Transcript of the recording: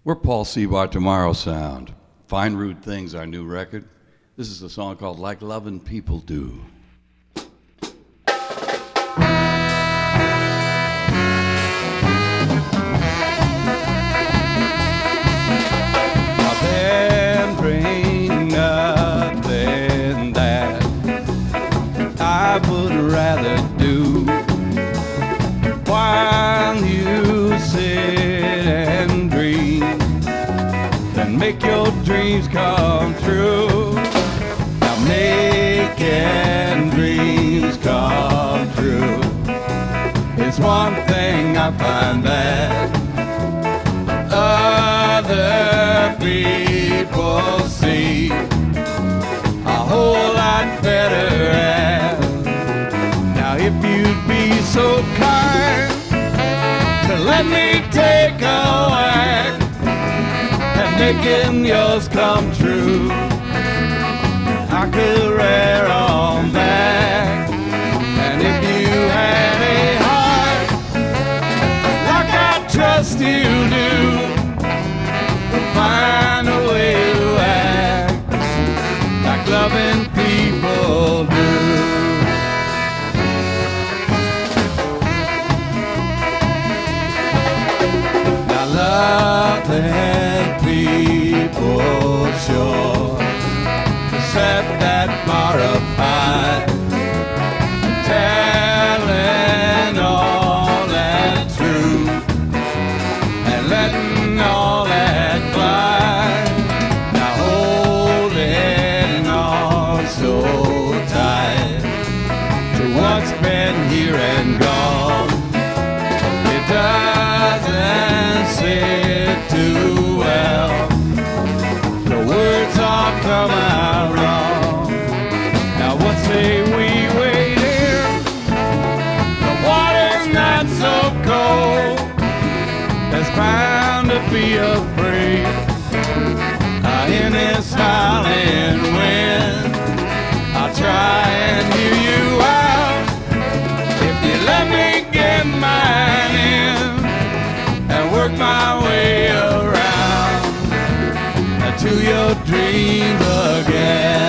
We're Paul Cebar, Tomorrow Sound. Fine Rude Things, our new record. This is a song called Like Lovin' People Do. Then bring nothing that I would rather do while you sit and dream, then make your dreams come true. Now making dreams come true is one thing I find that other people see a whole lot better at. Now if you'd be so kind to let me take a whack at making yours come true, I could wear on back. And if you had a heart like I trust you do, find a way to act like loving people do. Now loving people sure set that bar up high, telling all that truth and letting all that fly. Now holding on so tight to what's been here and gone, it doesn't sit too well. The words all come out wrong. Now what say we wait here? The water's not so cold. There's bound to be a break in this howling wind. I'll try and hear you out if you let me get mine in and work my way around to your dreams again.